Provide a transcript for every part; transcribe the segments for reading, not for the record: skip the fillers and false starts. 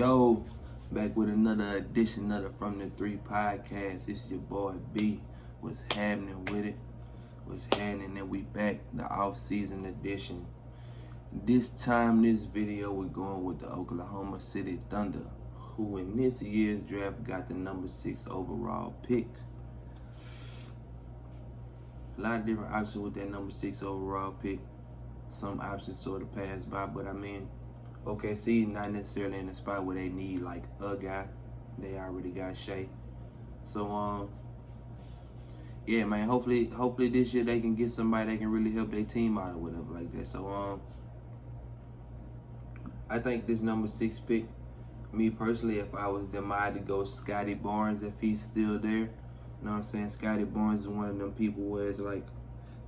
Yo, back with another edition of the From the Three podcast. This is your boy B. What's happening with it? What's happening? And we back, the off-season edition. This time, this video, we're going with the Oklahoma City Thunder, who in this year's draft got the number 6 overall pick. A lot of different options with that number 6 overall pick. Some options sort of passed by, but I mean, OKC not necessarily in the spot where they need like a guy. They already got Shea. So yeah, man, hopefully this year they can get somebody that can really help their team out or whatever like that. So I think this number 6 pick, me personally, if I was them, I'd go Scotty Barnes if he's still there. You know what I'm saying? Scotty Barnes is one of them people where it's like,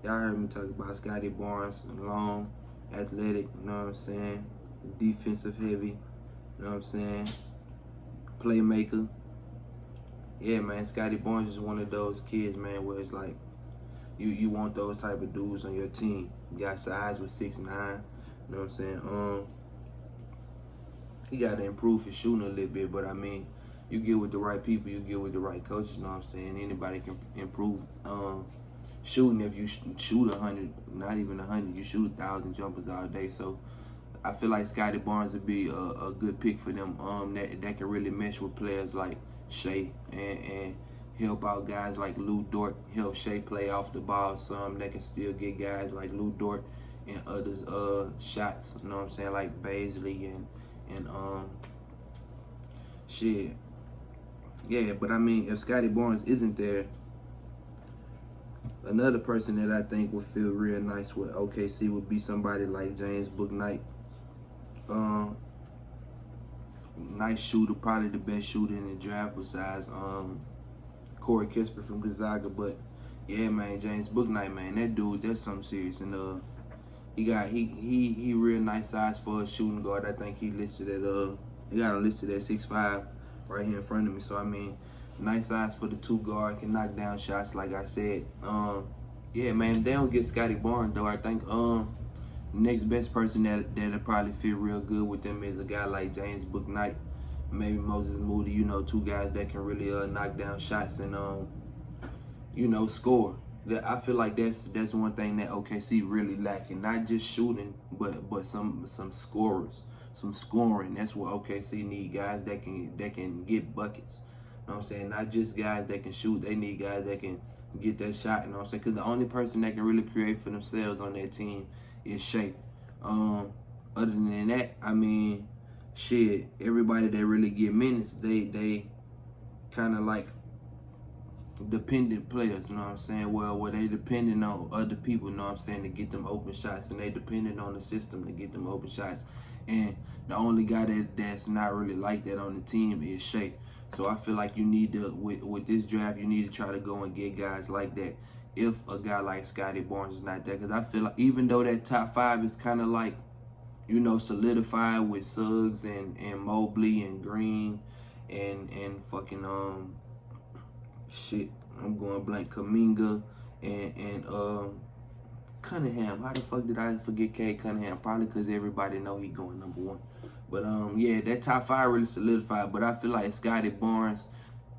y'all heard me talk about Scotty Barnes, long, athletic, you know what I'm saying? Defensive heavy, you know what I'm saying? Playmaker. Yeah, man, Scotty Barnes is one of those kids, man, where it's like you want those type of dudes on your team. You got size with 6'9", you know what I'm saying? He got to improve his shooting a little bit, but I mean, you get with the right people, you get with the right coaches, you know what I'm saying? Anybody can improve shooting if you shoot 100, not even 100, you shoot 1,000 jumpers all day. So I feel like Scotty Barnes would be a good pick for them. That can really mesh with players like Shea and help out guys like Lou Dort. Help Shea play off the ball some. That can still get guys like Lou Dort and others shots. You know what I'm saying? Like Baisley and shit. Yeah, but I mean, if Scotty Barnes isn't there, another person that I think would feel real nice with OKC would be somebody like James Bouknight. Nice shooter, probably the best shooter in the draft besides Corey Kispert from Gonzaga. But yeah, man, James Bouknight, man, that dude, that's something serious. And he real nice size for a shooting guard. I think he listed at he got him listed at 6'5" right here in front of me. So I mean, nice size for the 2 guard, can knock down shots like I said. Yeah, man, if they don't get Scotty Barnes though, I think next best person that'll probably fit real good with them is a guy like James Bouknight, maybe Moses Moody. You know, 2 guys that can really knock down shots and you know, score. I feel like that's one thing that OKC really lacking. Not just shooting, but some scorers, some scoring. That's what OKC need, guys that can get buckets. You know what I'm saying? Not just guys that can shoot. They need guys that can get that shot. You know what I'm saying? Because the only person that can really create for themselves on that team is Shea. Other than that, I mean, shit, everybody that really get minutes, they kind of like dependent players, you know what I'm saying? Well, where they depending on other people, you know what I'm saying, to get them open shots, and they dependent on the system to get them open shots. And the only guy that's not really like that on the team is Shea. So I feel like you need to, with this draft, you need to try to go and get guys like that if a guy like Scotty Barnes is not there. Because I feel like even though that top 5 is kind of like, you know, solidified with Suggs and Mobley and Green and fucking shit, I'm going blank, Kuminga and Cunningham. How the fuck did I forget Cade Cunningham? Probably because everybody know he going number 1. But yeah, that top 5 really solidified. But I feel like Scotty Barnes,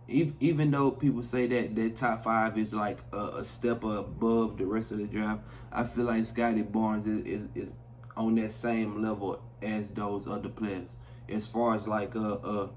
even though people say that top 5 is like a step above the rest of the draft, I feel like Scotty Barnes is on that same level as those other players. As far as like a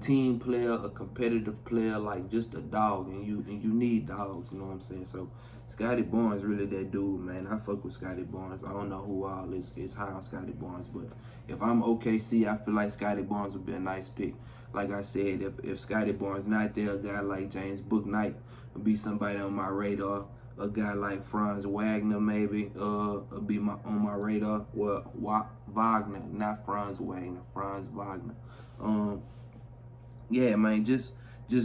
team player, a competitive player, like just a dog, and you need dogs, you know what I'm saying? So Scotty Barnes really that dude, man. I fuck with Scotty Barnes. I don't know who all is high on Scotty Barnes, but if I'm OKC, I feel like Scotty Barnes would be a nice pick. Like I said, if Scotty Barnes not there, a guy like James Bouknight would be somebody on my radar. A guy like Franz Wagner maybe would be on my radar. Well, Wagner, not Franz Wagner, Franz Wagner. Yeah, man, just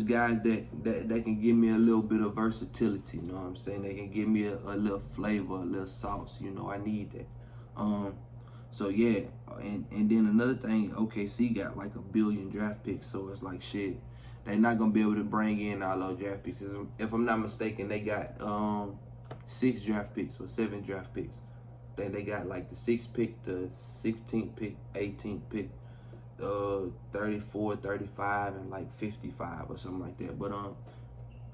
guys that can give me a little bit of versatility, you know what I'm saying? They can give me a little flavor, a little sauce, you know, I need that. So yeah, and then another thing, OKC got like 1 billion draft picks, so it's like shit. They're not gonna be able to bring in all those draft picks. If I'm not mistaken, they got 6 draft picks or 7 draft picks. Then they got like the 6th pick, the 16th pick, 18th pick, 34, 35, and like 55 or something like that. But oh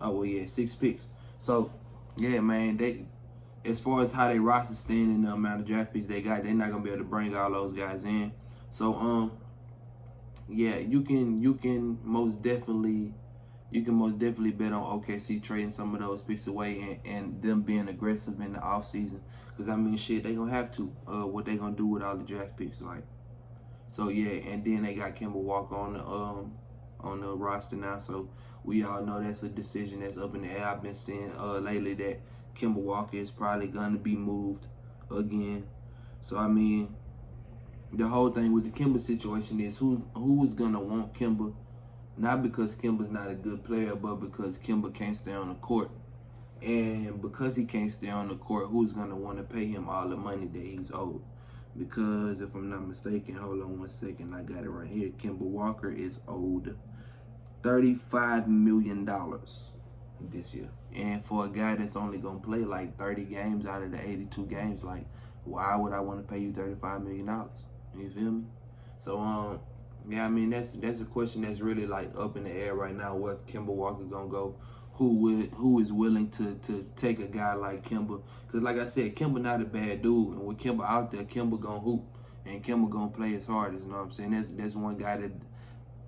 well, yeah, 6 picks. So yeah, man, they, as far as how they roster stand and the amount of draft picks they got, they're not gonna be able to bring all those guys in. So yeah, you can most definitely bet on OKC trading some of those picks away and them being aggressive in the offseason. Because, I mean, shit, they going to have to. What they going to do with all the draft picks, like. So, yeah, and then they got Kemba Walker on the roster now. So, we all know that's a decision that's up in the air. I've been seeing lately that Kemba Walker is probably going to be moved again. So, I mean, the whole thing with the Kemba situation is who is going to want Kemba. Not because Kemba's not a good player, but because Kemba can't stay on the court. And because he can't stay on the court, who's going to want to pay him all the money that he's owed? Because if I'm not mistaken, hold on one second, I got it right here. Kemba Walker is owed $35 million this year. And for a guy that's only going to play like 30 games out of the 82 games, like, why would I want to pay you $35 million? You feel me? So, yeah, I mean, that's a question that's really, like, up in the air right now, where Kemba Walker going to go. Who is willing to take a guy like Kemba? Because, like I said, Kemba not a bad dude. And with Kemba out there, Kemba going to hoop. And Kemba going to play his hardest, you know what I'm saying? That's one guy that,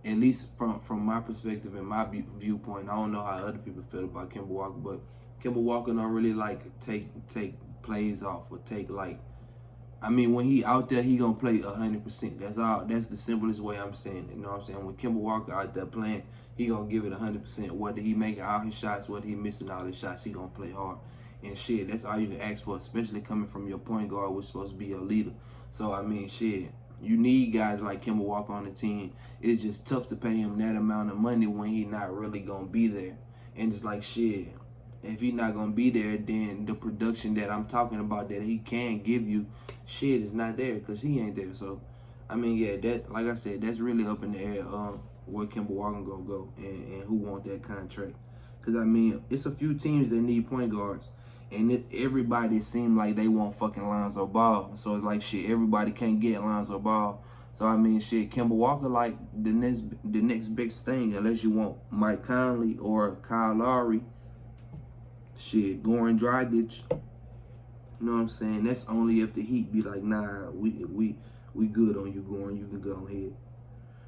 at least from my perspective and my viewpoint, I don't know how other people feel about Kemba Walker, but Kemba Walker don't really, like, take plays off or take, like, I mean, when he out there, he gonna play 100%. That's all. That's the simplest way I'm saying it. You know what I'm saying? When Kemba Walker out there playing, he gonna give it 100%. Whether he making all his shots, whether he missing all his shots, he gonna play hard. And shit, that's all you can ask for, especially coming from your point guard, which supposed to be your leader. So I mean, shit, you need guys like Kemba Walker on the team. It's just tough to pay him that amount of money when he not really gonna be there. And it's like, shit, if he not gonna be there, then the production that I'm talking about that he can give you, shit, is not there because he ain't there. So, I mean, yeah, that, like I said, that's really up in the air where Kemba Walker gonna go and who want that contract. Because, I mean, it's a few teams that need point guards, and everybody seem like they want fucking Lonzo Ball. So it's like, shit, everybody can't get Lonzo Ball. So, I mean, shit, Kemba Walker like the next big thing, unless you want Mike Conley or Kyle Lowry. Shit, Goran Dragic. You know what I'm saying? That's only if the Heat be like, nah, we good on you, Goran. You can go ahead.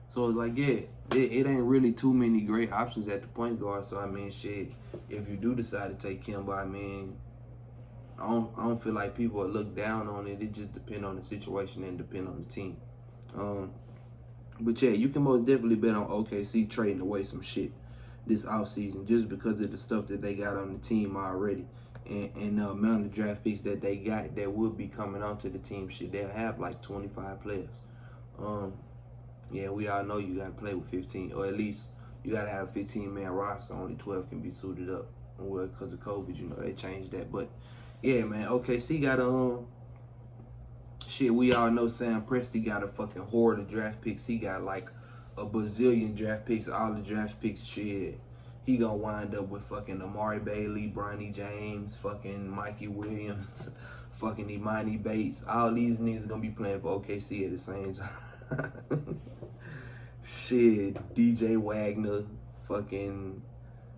So it's like, yeah, it ain't really too many great options at the point guard. So I mean, shit, if you do decide to take Kemba, I mean, I don't feel like people will look down on it. It just depends on the situation and depend on the team. But yeah, you can most definitely bet on OKC trading away some shit this offseason just because of the stuff that they got on the team already and the amount of draft picks that they got that will be coming onto the team. Shit, they'll have like 25 players. Yeah, we all know you got to play with 15, or at least you got to have a 15-man roster. Only 12 can be suited up. Well, because of COVID, you know, they changed that. But yeah, man, OKC got shit, we all know Sam Presti got a fucking horde of draft picks. He got like a bazillion draft picks, all the draft picks, shit. He gonna wind up with fucking Amari Bailey, Bronny James, fucking Mikey Williams, fucking Imani Bates. All these niggas gonna be playing for OKC at the same time. Shit, DJ Wagner, fucking,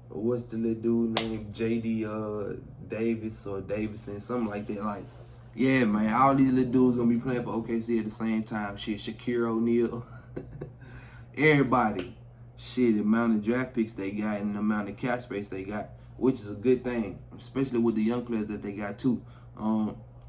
what's the little dude named JD Davis or Davison, something like that. Like, yeah, man, all these little dudes gonna be playing for OKC at the same time. Shit, Shaquille O'Neal. Everybody, shit, the amount of draft picks they got and the amount of cap space they got, which is a good thing, especially with the young players that they got too.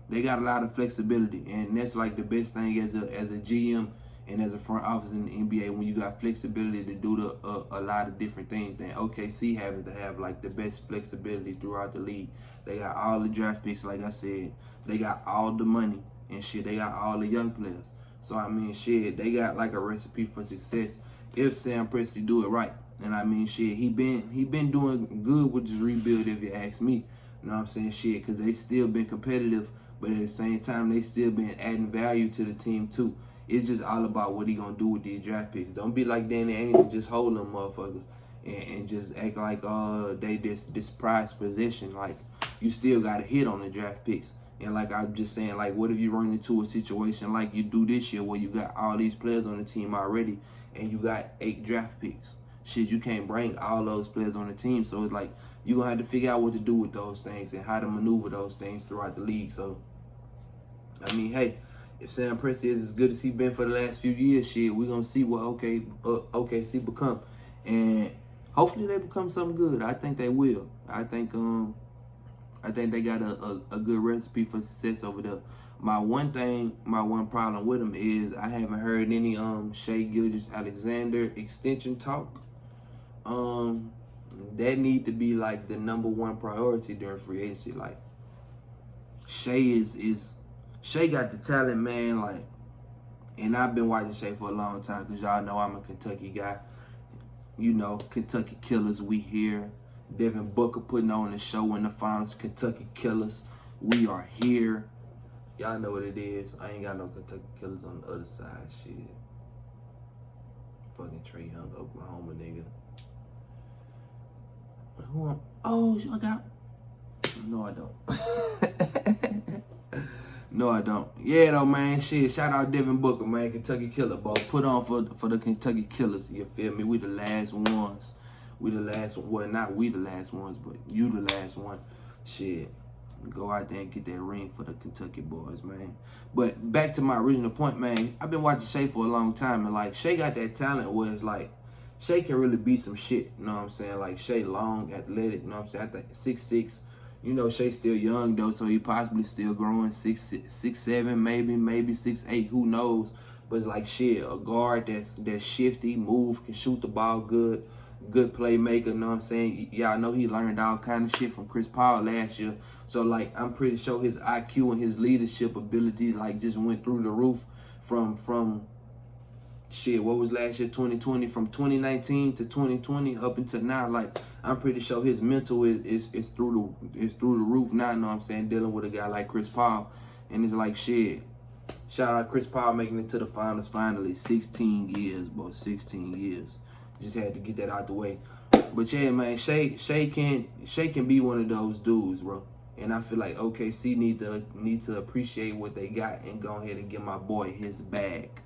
They got a lot of flexibility, and that's like the best thing as a GM and as a front office in the NBA, when you got flexibility to do a lot of different things. And OKC having to have like the best flexibility throughout the league. They got all the draft picks, like I said. They got all the money and shit. They got all the young players. So, I mean, shit, they got like a recipe for success if Sam Presti do it right. And, I mean, shit, he been doing good with this rebuild, if you ask me. You know what I'm saying? Shit, because they still been competitive, but at the same time, they still been adding value to the team, too. It's just all about what he going to do with these draft picks. Don't be like Danny Ainge, just hold them motherfuckers and just act like they this prized possession. Like, you still got to hit on the draft picks. And like I'm just saying, like, what if you run into a situation like you do this year where you got all these players on the team already and you got 8 draft picks? Shit, you can't bring all those players on the team. So it's like you're going to have to figure out what to do with those things and how to maneuver those things throughout the league. So, I mean, hey, if Sam Presti is as good as he been for the last few years, shit, we're going to see what OKC become. And hopefully they become something good. I think they will. I think they got a good recipe for success over there. My one problem with them is I haven't heard any Shai Gilgeous-Alexander extension talk. That need to be like the #1 priority during free agency. Like Shai Shai got the talent, man. Like, and I've been watching Shai for a long time because y'all know I'm a Kentucky guy. You know, Kentucky Killers, we here. Devin Booker putting on the show in the finals. Kentucky Killers, we are here. Y'all know what it is. I ain't got no Kentucky Killers on the other side. Shit. Fucking Trae Young, Oklahoma nigga. Who am? Oh, I got. No, I don't. No, I don't. Yeah, though, man. Shit. Shout out Devin Booker, man. Kentucky Killer, bro. Put on for the Kentucky Killers. You feel me? We the last ones. We the last one. Well, not we the last ones, but you the last one. Shit. Go out there and get that ring for the Kentucky boys, man. But back to my original point, man. I've been watching Shai for a long time, and like Shai got that talent where it's like Shai can really be some shit. You know what I'm saying? Like Shai long, athletic. You know what I'm saying? I think 6'6". You know Shai's still young though, so he possibly still growing 6'7", maybe 6'8". Who knows? But it's like shit, a guard that's shifty, move, can shoot the ball good playmaker, you know what I'm saying? Y'all know he learned all kind of shit from Chris Paul last year. So, like, I'm pretty sure his IQ and his leadership ability, like, just went through the roof from shit, what was last year, 2020? From 2019 to 2020 up until now, like, I'm pretty sure his mental is through the roof now, you know what I'm saying? Dealing with a guy like Chris Paul. And it's like, shit, shout out Chris Paul making it to the finals finally. 16 years, bro, 16 years. Just had to get that out the way. But yeah, man, Shai can be one of those dudes, bro. And I feel like OKC need to appreciate what they got and go ahead and give my boy his bag.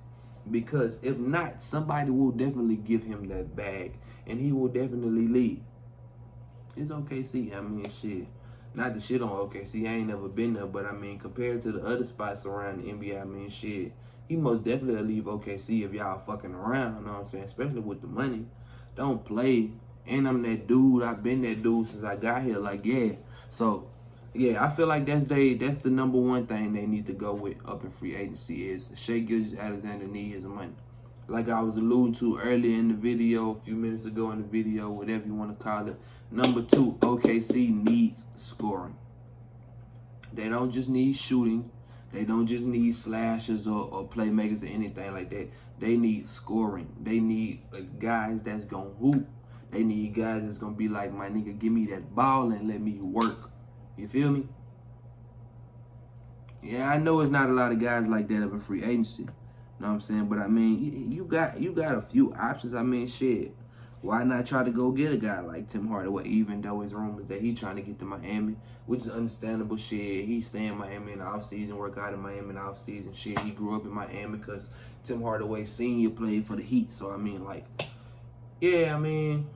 Because if not, somebody will definitely give him that bag and he will definitely leave. It's OKC. I mean, shit. Not the shit on OKC. I ain't never been there, but I mean, compared to the other spots around the NBA, I mean, shit. He most definitely will leave OKC if y'all fucking around, you know what I'm saying? Especially with the money. Don't play. And I'm that dude. I've been that dude since I got here. Like, yeah. So, yeah, I feel like that's the #1 thing they need to go with up in free agency is Shai Gilgeous-Alexander need his money. Like I was alluding to earlier in the video, a few minutes ago in the video, whatever you want to call it. #2, OKC needs scoring. They don't just need shooting. They don't just need slashers or playmakers or anything like that. They need scoring. They need guys that's going to hoop. They need guys that's going to be like, my nigga, give me that ball and let me work. You feel me? Yeah, I know it's not a lot of guys like that up in free agency. You know what I'm saying? But, I mean, you got a few options. I mean, shit. Why not try to go get a guy like Tim Hardaway, even though it's rumors that he's trying to get to Miami, which is understandable. Shit, he stay in Miami in the offseason, work out in Miami in the offseason. Shit, he grew up in Miami because Tim Hardaway Sr. played for the Heat. So, I mean, like, yeah, I mean,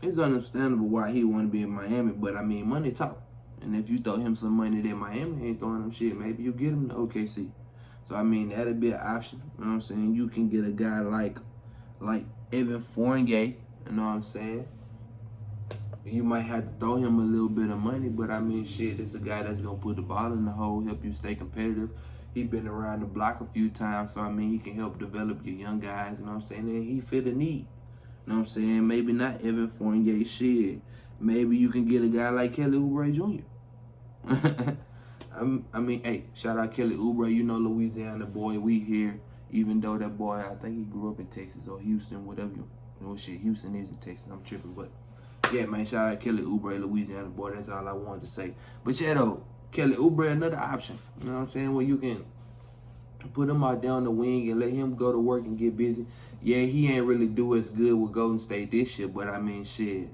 it's understandable why he want to be in Miami. But, I mean, money talk. And if you throw him some money there, Miami ain't throwing him shit. Maybe you get him to OKC. So, I mean, that'd be an option. You know what I'm saying? You can get a guy like Evan Fournier. You know what I'm saying? You might have to throw him a little bit of money, but I mean, shit, it's a guy that's going to put the ball in the hole, help you stay competitive. He been around the block a few times, so I mean, he can help develop your young guys, you know what I'm saying? And he fit a need. You know what I'm saying? Maybe not Evan Fournier, shit. Maybe you can get a guy like Kelly Oubre Jr. I mean, hey, shout out Kelly Oubre, you know, Louisiana boy, we here. Even though that boy, I think he grew up in Texas or Houston, whatever you know, shit, Houston is in Texas, I'm tripping, but yeah, man, shout out Kelly Oubre, Louisiana boy, that's all I wanted to say. But yeah, though, Kelly Oubre, another option, you know what I'm saying, where you can put him out down the wing and let him go to work and get busy. Yeah, he ain't really do as good with Golden State this year, but I mean, shit,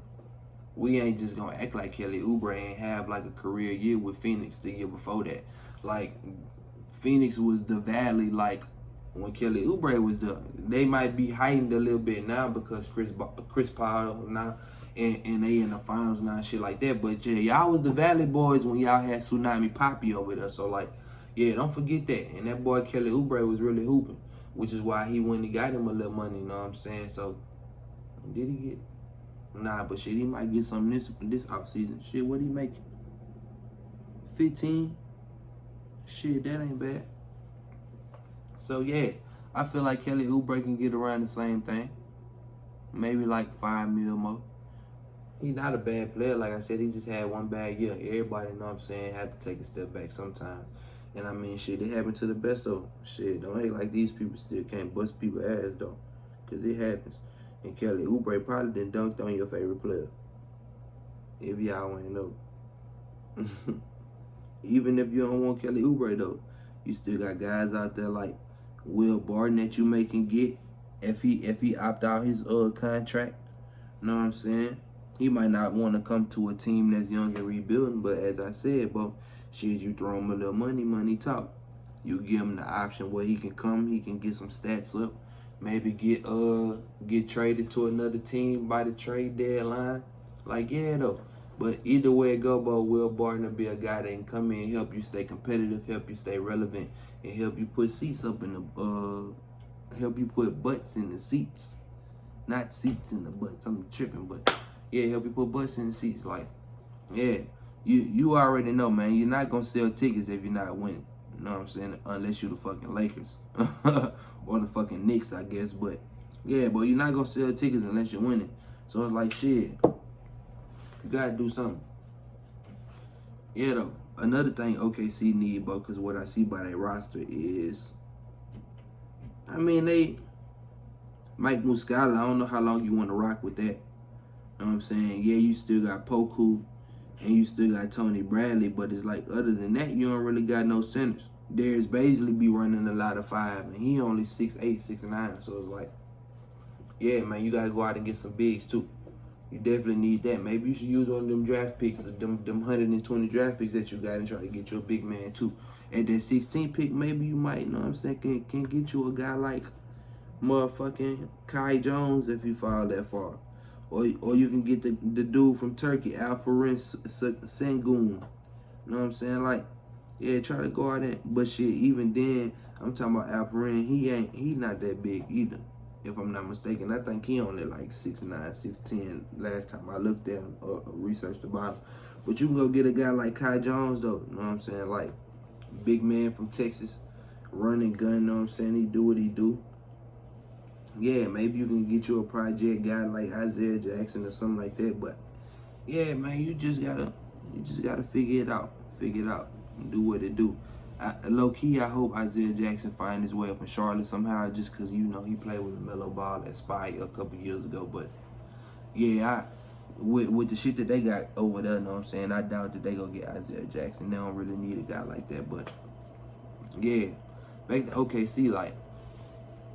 we ain't just gonna act like Kelly Oubre ain't have like a career year with Phoenix the year before that. Like, Phoenix was the valley, like, when Kelly Oubre was there. They might be heightened a little bit now because Chris Paul now, and they in the finals now and shit like that. But yeah, y'all was the Valley Boys when y'all had Tsunami Poppy over there. So like, yeah, don't forget that. And that boy Kelly Oubre was really hooping, which is why he went and got him a little money, you know what I'm saying? So, did he get? Nah, but shit, he might get something this offseason. Shit, what he making? 15? Shit, that ain't bad. So yeah, I feel like Kelly Oubre can get around the same thing. Maybe like 5 mil more. He's not a bad player. Like I said, he just had one bad year. Everybody, know what I'm saying, had to take a step back sometimes. And I mean, shit, it happened to the best though. Shit, don't act like these people still can't bust people's ass though. Because it happens. And Kelly Oubre probably done dunked on your favorite player. If y'all ain't know. Even if you don't want Kelly Oubre though, you still got guys out there like Will Barton that you may can get if he opt out his contract. Know what I'm saying? He might not want to come to a team that's young and rebuilding, but as I said, bro, shit, you throw him a little money talk. You give him the option where he can come, he can get some stats up, maybe get traded to another team by the trade deadline. Like, yeah, though. But either way it go, bro, Will Barton will be a guy that can come in, help you stay competitive, help you stay relevant, and help you put seats up in the help you put butts in the seats. Not seats in the butts. I'm tripping, but yeah, help you put butts in the seats. Like, yeah, you already know, man. You're not gonna sell tickets if you're not winning. You know what I'm saying? Unless you the fucking Lakers or the fucking Knicks, I guess. But yeah, but you're not gonna sell tickets unless you're winning. So it's like, shit, you gotta do something. Yeah, though. Another thing OKC need, bro, because what I see by their roster is, I mean, Mike Muscala, I don't know how long you want to rock with that. You know what I'm saying? Yeah, you still got Poku and you still got Tony Bradley, but it's like, other than that, you don't really got no centers. Darius Baisley be running a lot of 5, and he only 6'8", 6'9", so it's like, yeah, man, you got to go out and get some bigs, too. You definitely need that. Maybe you should use one of them draft picks, them 120 draft picks that you got, and try to get you a big man, too. At that 16 pick, maybe you might, you know what I'm saying, can get you a guy like motherfucking Kai Jones if you fall that far. Or you can get the dude from Turkey, Alperen Sengun. You know what I'm saying? Like, yeah, try to go out there. But shit, even then, I'm talking about Alperen, he not that big either, if I'm not mistaken. I think he only like 6'9", 6'10" last time I looked at him or researched about him. But you can go get a guy like Kai Jones though, you know what I'm saying? Like, big man from Texas, running gun, you know what I'm saying? He do what he do. Yeah, maybe you can get you a project guy like Isaiah Jackson or something like that. But yeah, man, you just gotta figure it out. Figure it out and do what it do. Low key, I hope Isaiah Jackson find his way up in Charlotte somehow, just cause you know he played with LaMelo Ball at Spike a couple years ago. But yeah, with the shit that they got over there, know what I'm saying, I doubt that they gonna get Isaiah Jackson. They don't really need a guy like that. But yeah, back to OKC, like,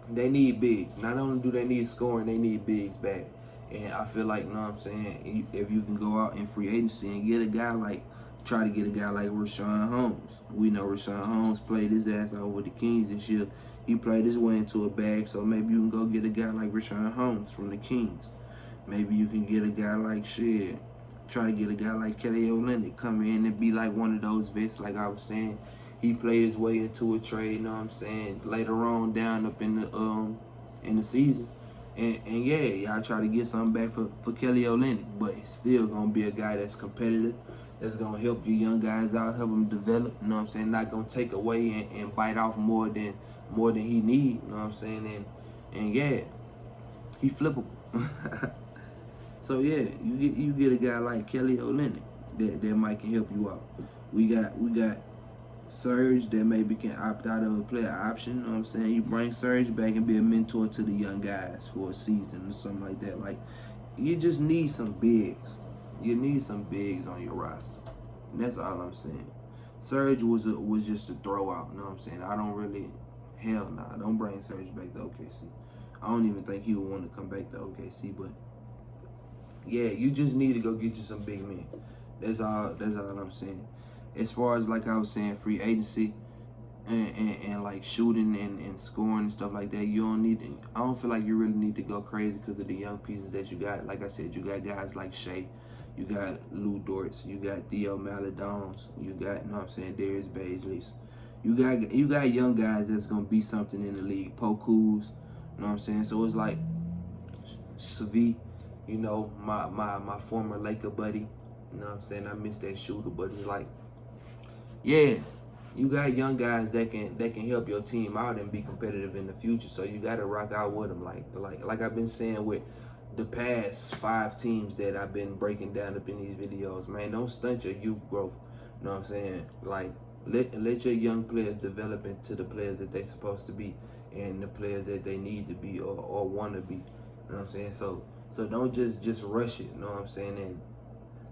they need bigs. Not only do they need scoring, they need bigs back. And I feel like, you know what I'm saying, if you can go out in free agency and get a guy like, try to get a guy like Richaun Holmes. We know Richaun Holmes played his ass out with the Kings this year. He played his way into a bag, so maybe you can go get a guy like Richaun Holmes from the Kings. Maybe you can get a guy like shit. Try to get a guy like Kelly Olynyk, come in and be like one of those vets, like I was saying. He played his way into a trade, you know what I'm saying, later on down up in the season. And yeah, y'all try to get something back for Kelly Olynyk, but he's still gonna be a guy that's competitive, that's gonna help you young guys out, help them develop, you know what I'm saying, not gonna take away and bite off more than he need, you know what I'm saying, and yeah, he flippable. So yeah, you get a guy like Kelly Olynyk that might can help you out. We got Serge that maybe can opt out of a player option, you know what I'm saying? You bring Serge back and be a mentor to the young guys for a season or something like that. Like, you just need some bigs. You need some bigs on your roster. And that's all I'm saying. Serge was just a throw out, you know what I'm saying? I don't really, hell nah, don't bring Serge back to OKC. I don't even think he would want to come back to OKC, but yeah, you just need to go get you some big men. That's all I'm saying. As far as like I was saying, free agency and like shooting and scoring and stuff like that, you don't need to, I don't feel like you really need to go crazy because of the young pieces that you got. Like I said, you got guys like Shea, you got Lou Dortz, you got Theo Maladons, you got, you know what I'm saying, Darius Bazley's. You got young guys that's gonna be something in the league. Poku's, you know what I'm saying? So it's like Savi, you know, my former Laker buddy. You know what I'm saying? I miss that shooter, but it's like, yeah, you got young guys that can help your team out and be competitive in the future. So you got to rock out with them. Like I've been saying with the past 5 teams that I've been breaking down up in these videos, man, don't stunt your youth growth. You know what I'm saying? Like let your young players develop into the players that they're supposed to be and the players that they need to be or want to be. You know what I'm saying? So don't just rush it. You know what I'm saying? And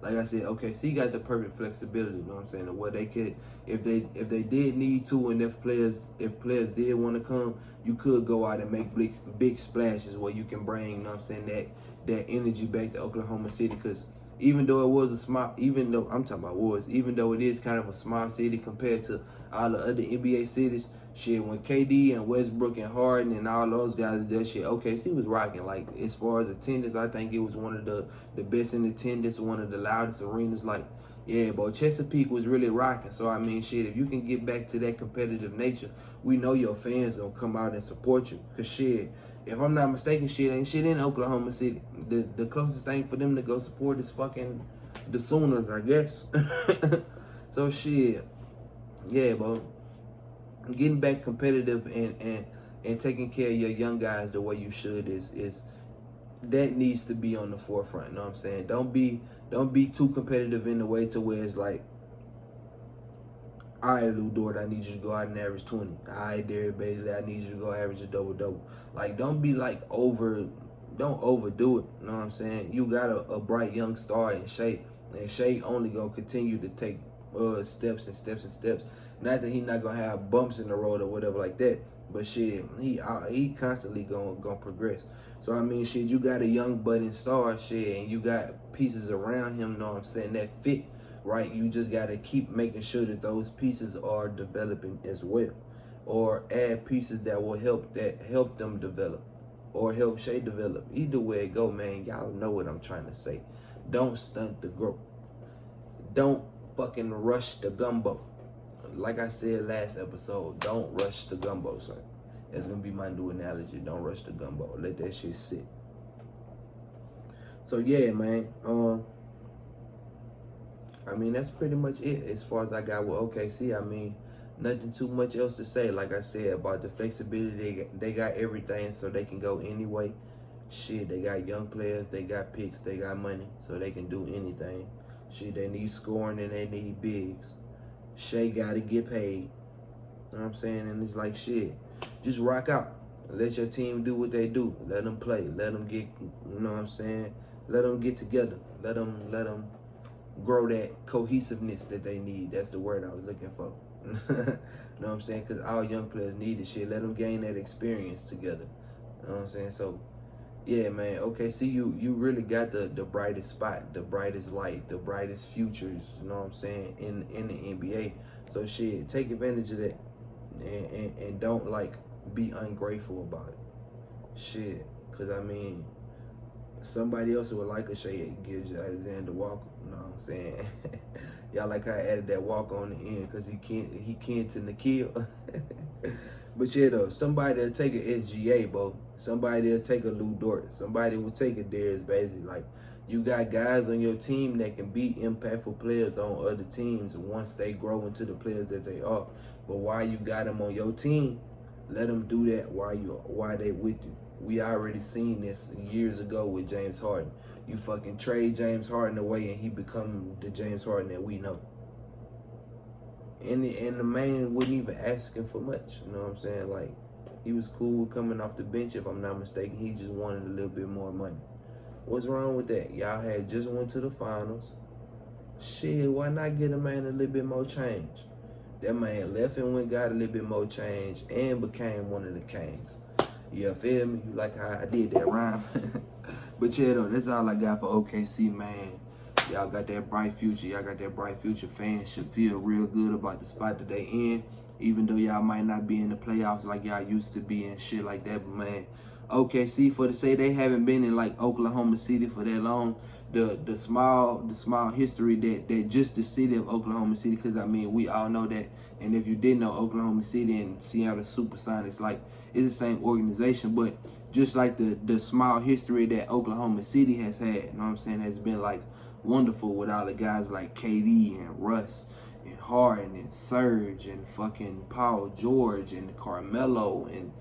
like I said, OKC got the perfect flexibility, you know what I'm saying? Where they could, if they did need to, and if players did want to come, you could go out and make big splashes where you can bring, you know what I'm saying, that energy back to Oklahoma City. Because even though it was a small, even though it is kind of a small city compared to all the other NBA cities, shit, when KD and Westbrook and Harden and all those guys did that shit, OKC was rocking. Like, as far as attendance, I think it was one of the best in attendance, one of the loudest arenas. Like, yeah, but Chesapeake was really rocking. So, I mean, shit, if you can get back to that competitive nature, we know your fans gonna come out and support you. Because, shit, if I'm not mistaken, shit ain't shit in Oklahoma City. The closest thing for them to go support is fucking the Sooners, I guess. So, shit, yeah, bro. Getting back competitive and taking care of your young guys the way you should is that needs to be on the forefront. You know what I'm saying? Don't be too competitive in the way to where it's like, all right, Lou Dort, I need you to go out and average 20. All right, Darius Bazley, I need you to go average a double-double. Like, don't be like don't overdo it. You know what I'm saying? You got a bright young star in Shea, and Shea only gonna continue to take steps and steps and steps. Not that he not gonna have bumps in the road or whatever like that, but shit, he constantly gonna progress. So I mean, shit, you got a young budding star, shit, and you got pieces around him, you know what I'm saying, that fit, right? You just gotta keep making sure that those pieces are developing as well, or add pieces that will help them develop, or help Shea develop. Either way it go, man, y'all know what I'm trying to say. Don't stunt the growth. Don't fucking rush the gumbo. Like I said last episode, don't rush the gumbo, son. That's gonna be my new analogy. Don't rush the gumbo. Let that shit sit. So yeah, man. I mean, that's pretty much it as far as I got with OKC. I mean, nothing too much else to say. Like I said, about the flexibility, they got everything so they can go anyway. Shit, they got young players, they got picks, they got money, so they can do anything. Shit, they need scoring and they need bigs. Shea got to get paid. You know what I'm saying? And it's like, shit, just rock out. Let your team do what they do. Let them play. Let them get, you know what I'm saying? Let them get together. Let them grow that cohesiveness that they need. That's the word I was looking for. You know what I'm saying? Because all young players need this shit. Let them gain that experience together. You know what I'm saying? So, yeah, man. Okay, see, you really got the brightest spot, the brightest light, the brightest futures, you know what I'm saying, in the NBA. So, shit, take advantage of that and don't, like, be ungrateful about it. Shit, because, I mean, somebody else would like a Shea gives Alexander Walker, you know what I'm saying? Y'all like how I added that walk on the end because he can't to Nikhil. But yeah, though, somebody will take an SGA, bro. Somebody will take a Lou Dort. Somebody will take a Darius Bazley. Like, you got guys on your team that can be impactful players on other teams once they grow into the players that they are. But while you got them on your team, let them do that while they with you. We already seen this years ago with James Harden. You fucking trade James Harden away and he become the James Harden that we know. And the man wasn't even asking for much, you know what I'm saying? Like, he was cool with coming off the bench, if I'm not mistaken. He just wanted a little bit more money. What's wrong with that? Y'all had just went to the finals. Shit, why not get a man a little bit more change? That man left and went, got a little bit more change, and became one of the kings. You feel me? You like how I did that rhyme? But yeah, though, that's all I got for OKC, man. Y'all got that bright future. Y'all got that bright future. Fans should feel real good about the spot that they in, even though y'all might not be in the playoffs like y'all used to be and shit like that. But man, OKC, for to say they haven't been in like Oklahoma City for that long, the small history that just the city of Oklahoma City, because I mean we all know that. And if you didn't know, Oklahoma City and Seattle Supersonics, like, it's the same organization, but just like the small history that Oklahoma City has had, you know what I'm saying, has been like wonderful with all the guys like KD and Russ and Harden and Serge and fucking Paul George and Carmelo and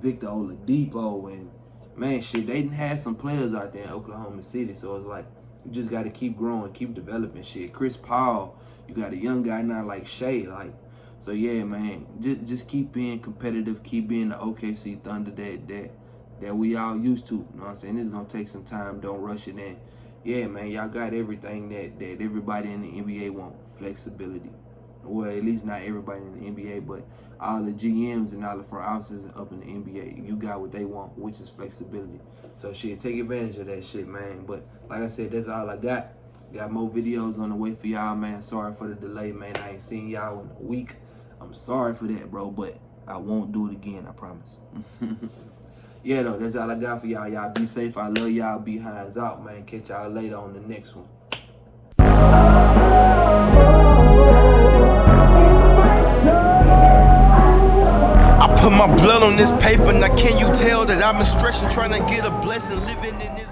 Victor Oladipo, and man, shit, they didn't have some players out there in Oklahoma City, so it's like you just got to keep growing, keep developing shit. Chris Paul, you got a young guy now like Shea, like, so yeah, man, just keep being competitive, keep being the OKC Thunder that we all used to. You know what I'm saying? It's gonna take some time. Don't rush it in. Yeah, man, y'all got everything that everybody in the NBA want. Flexibility. Well, at least not everybody in the NBA, but all the GMs and all the front offices up in the NBA, you got what they want, which is flexibility. So shit, take advantage of that shit, man. But like I said, that's all I got. Got more videos on the way for y'all, man. Sorry for the delay, man. I ain't seen y'all in a week. I'm sorry for that, bro, but I won't do it again, I promise. Yeah, though, that's all I got for y'all. Y'all be safe. I love y'all. Be hands out, man. Catch y'all later on the next one. I put my blood on this paper. Now can you tell that I've been stretching, trying to get a blessing, living in this